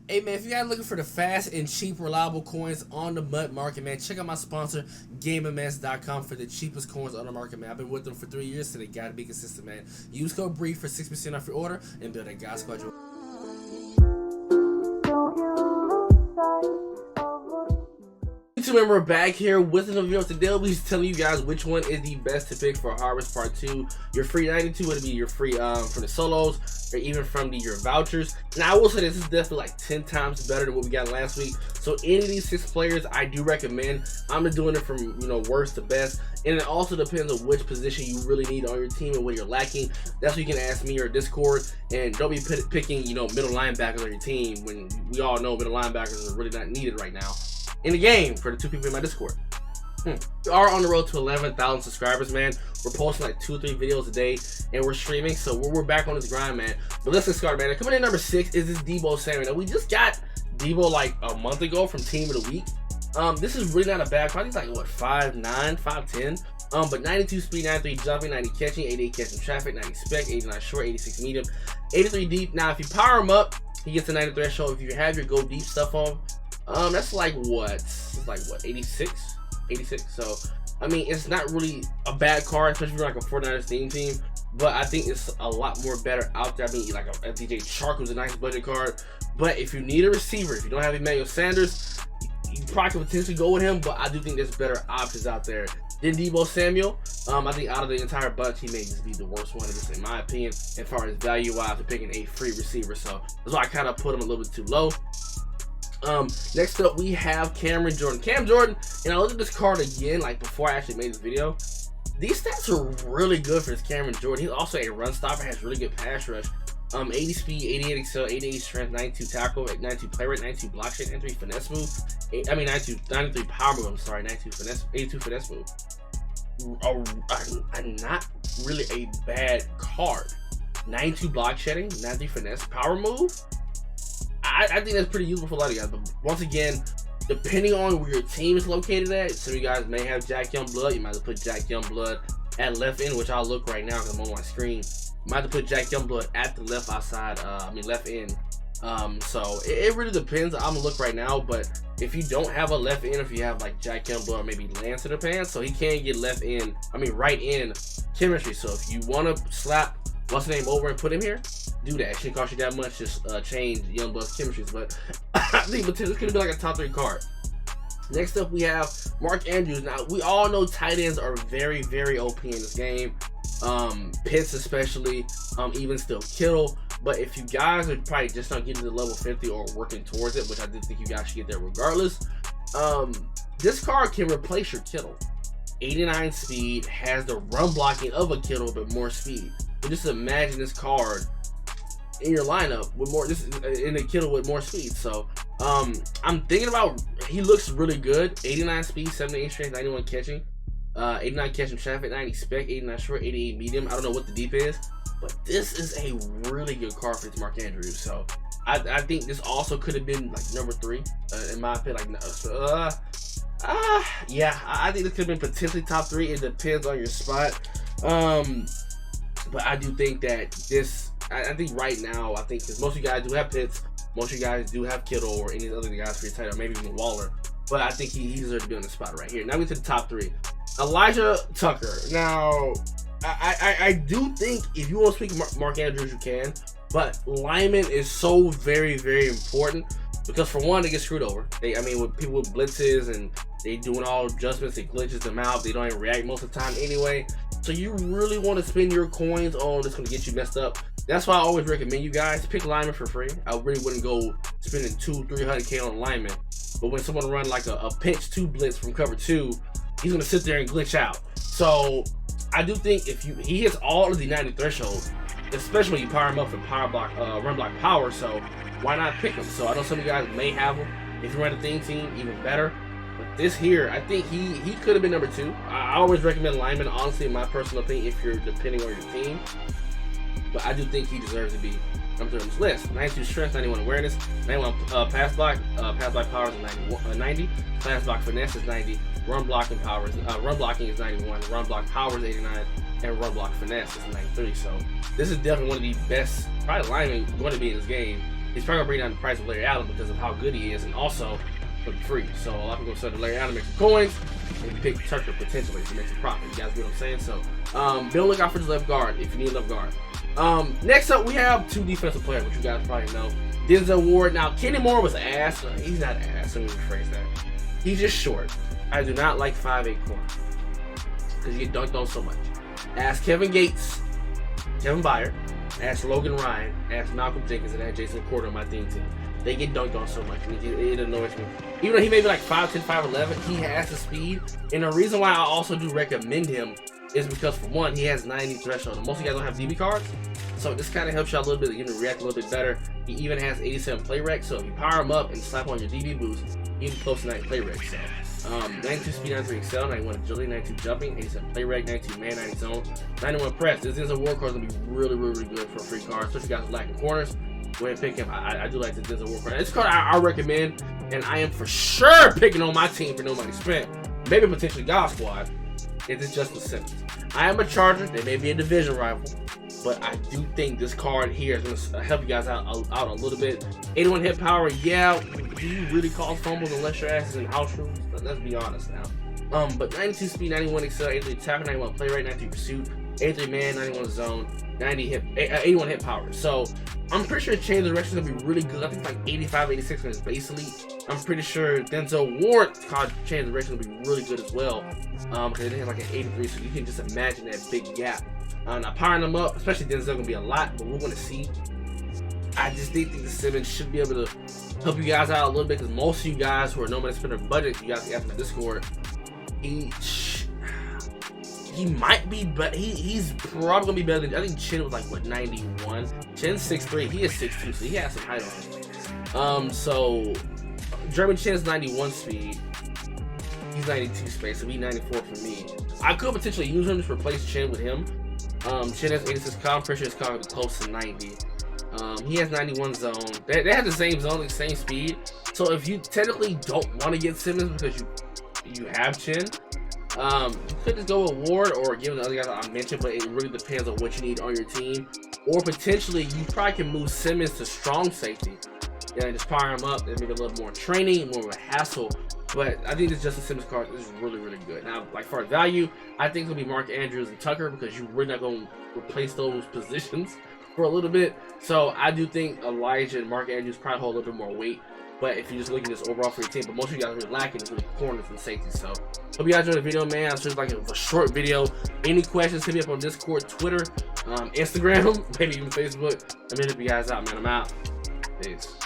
Hey man, if you guys looking for the fast and cheap reliable coins on the MUT market, man, check out my sponsor, GameMS.com, for the cheapest coins on the market, man. I've been with them for 3 years, so they gotta be consistent, man. Use code BREEF for 6% off your order and build a God Squad. Remember, we're back here with another video. Today we'll be telling you guys which one is the best to pick for Harvest Part 2. Your free 92, would be your free from the solos, or even from your vouchers. Now I will say this is definitely like 10 times better than what we got last week. So any of these 6 players I do recommend. I'm just doing it from worst to best, and it also depends on which position you really need on your team and what you're lacking. That's what you can ask me or Discord, and don't be picking middle linebackers on your team when we all know middle linebackers are really not needed right now in the game for the 2 people in my Discord. We are on the road to 11,000 subscribers, man. We're posting like 2 or 3 videos a day, and we're streaming, so we're back on this grind, man. But let's get started, man. Coming in number 6 is this Deebo Salmon. Now, we just got Deebo like a month ago from Team of the Week. This is really not a bad card. He's like what, 5'9", 5'10". But 92 speed, 93 jumping, 90 catching, 88 catching traffic, 90 spec, 89 short, 86 medium, 83 deep. Now, if you power him up, he gets a 90 threshold. If you have your go deep stuff on, that's like what? It's like what, 86? 86. So I mean, it's not really a bad card, especially if you're like a 49ers team. But I think it's a lot more better out there. I mean, like a DJ Chark was a nice budget card. But if you need a receiver, if you don't have Emmanuel Sanders, you probably could potentially go with him. But I do think there's better options out there than Deebo Samuel. I think out of the entire bunch, he may just be the worst one, just in my opinion, as far as value-wise for picking a free receiver. So that's why I kind of put him a little bit too low. Next up we have Cam Jordan, and I looked at this card again like before I actually made this video. These stats are really good for this Cam Jordan. He's also a run stopper, has really good pass rush. 80 speed, 88 excel, 88 strength, 92 tackle, 92 play rate, 92 block shake, 93 finesse move. 93 power move, I'm sorry, 82 finesse move. Not really a bad card. 92 block shedding, 93 finesse power move. I think that's pretty useful for a lot of guys, but once again, depending on where your team is located at, some of you guys may have Jack Youngblood. You might have to put Jack Youngblood at left end, which I'll look right now because I'm on my screen. You might have to put Jack Youngblood at the left outside, left end. So it really depends. I'm gonna look right now, but if you don't have a left end, if you have like Jack Youngblood or maybe Lance in the pants, so he can get right in chemistry. So if you want to slap what's the name over and put him here, do that. It shouldn't cost you that much. Just change Youngblood's chemistries. But I think this could be like a top 3 card. Next up, we have Mark Andrews. Now, we all know tight ends are very, very OP in this game. Pitts especially, even still Kittle. But if you guys are probably just not getting to level 50 or working towards it, which I did think you guys should get there regardless, this card can replace your Kittle. 89 speed, has the run blocking of a Kittle, but more speed. So just imagine this card in your lineup with more, in a Kittle with more speed. So I'm thinking about, he looks really good. 89 speed, 78 strength, 91 catching, 89 catching traffic, 90 spec, 89 short, 88 medium. I don't know what the deep is, but this is a really good card for Mark Andrews. So I think this also could have been like number 3 in my opinion. Yeah, I think this could have been potentially top 3. It depends on your spot. But I do think that this, I think right now, because most of you guys do have Pitts, most of you guys do have Kittle or any other guys for your tight end, or maybe even Waller. But I think he deserves to be on the spot right here. Now we get to the top 3. Elijah Tucker. Now, I do think if you want to speak Mark Andrews, you can. But lineman is so very, very important. Because for one, they get screwed over. With people with blitzes and they doing all adjustments, it glitches them out. They don't even react most of the time anyway. So you really want to spend your coins on that's going to get you messed up. That's why I always recommend you guys pick lineman for free. I really wouldn't go spending $200-300K on lineman. But when someone run like a pinch 2 blitz from cover 2, he's going to sit there and glitch out. So I do think if he hits all of the 90 thresholds, especially when you power him up for power block, run block power. So why not pick him? So I know some of you guys may have him. If you run a theme team, even better. But this here, I think he could have been number 2. I always recommend lineman, honestly, in my personal opinion, if you're depending on your team. But I do think he deserves to be number 3 on this list. 92 strength, 91 awareness, 91 pass block power is 90, pass block finesse is 90, run blocking is 91, run block power is 89, and run block finesse is 93. So this is definitely one of the best probably linemen going to be in this game. he's probably gonna bring down the price of Larry Allen because of how good he is, and also for free. So a lot of people started Larry Allen, make some coins, and you pick Tucker potentially to make some profit. You guys get what I'm saying? So be on the lookout for the left guard if you need a left guard. Next up, we have 2 defensive players, which you guys probably know. Denzel Ward. Now, Kenny Moore was ass. He's not ass. Let me rephrase that. He's just short. I do not like 5'8" corner because you get dunked on so much. Ask Kevin Gates, Kevin Byard, ask Logan Ryan, ask Malcolm Jenkins, and ask Jason Porter on my team. They get dunked on so much, and it annoys me. Even though he may be like 5'10", 5'11", he has the speed. And the reason why I also do recommend him is because, for one, he has 90 threshold. And most of you guys don't have DB cards, so this kind of helps you out a little bit, you can react a little bit better. He even has 87 play rec, so if you power him up and slap on your DB boost, you can close to 90 play rec. So 92 speed, 93 excel, 91 agility, 92 jumping, 87 play rec, 92 man, 90 zone, 91 press. This is a war card, gonna be really, really good for a free card, especially guys lacking corners. Go ahead and pick him. I do like the Denzel Ward card. This card I recommend, and I am for sure picking on my team for no money spent. Maybe potentially God Squad. It's Justin Simmons. I am a Charger. They may be a division rival, but I do think this card here is going to help you guys out a little bit. 81 hit power. Yeah, do you really cause fumbles unless your ass is in house rules? Let's be honest now. But 92 speed, 91 excel, 83 tackle, 91 play rate, 93 pursuit, 83 man, 91 zone, 81 hit power. So I'm pretty sure change of direction is gonna be really good. I think it's like 85, 86 in his base elite. I'm pretty sure Denzel Ward's card change of direction will be really good as well. Because it has like an 83, so you can just imagine that big gap. Now powering them up, especially Denzel, gonna be a lot, but we're gonna see. I just think the Simmons should be able to help you guys out a little bit, because most of you guys who are no money spender budget, you guys ask my Discord, he might be, but he's probably gonna be better than, I think Chin was like what, 91. Chin's 6'3", he is 6'2", so he has some height on him. So German Chin's 91 speed, he's 92 space, so he's 94 for me. I could potentially use him to replace Chin with him. Chin has 86 com, pretty sure his com is close to 90. He has 91 zone. They have the same zone, the same speed. So if you technically don't want to get Simmons because you have Chin, you could just go with Ward or give him the other guys I mentioned, but it really depends on what you need on your team. Or potentially, you probably can move Simmons to strong safety and just power him up and make a little more training, more of a hassle. But I think this Justin Simmons card is really, really good. Now, like for value, I think it'll be Mark Andrews and Tucker, because you're really not going to replace those positions for a little bit. So I do think Elijah and Mark Andrews probably hold a little bit more weight. But if you're just looking at this overall for your team, but most of you guys are really lacking is really corners and safeties. So hope you guys enjoyed the video, man. It's just like a short video. Any questions, hit me up on Discord, Twitter, Instagram, maybe even Facebook. Let me hit you guys out, man. I'm out. Peace.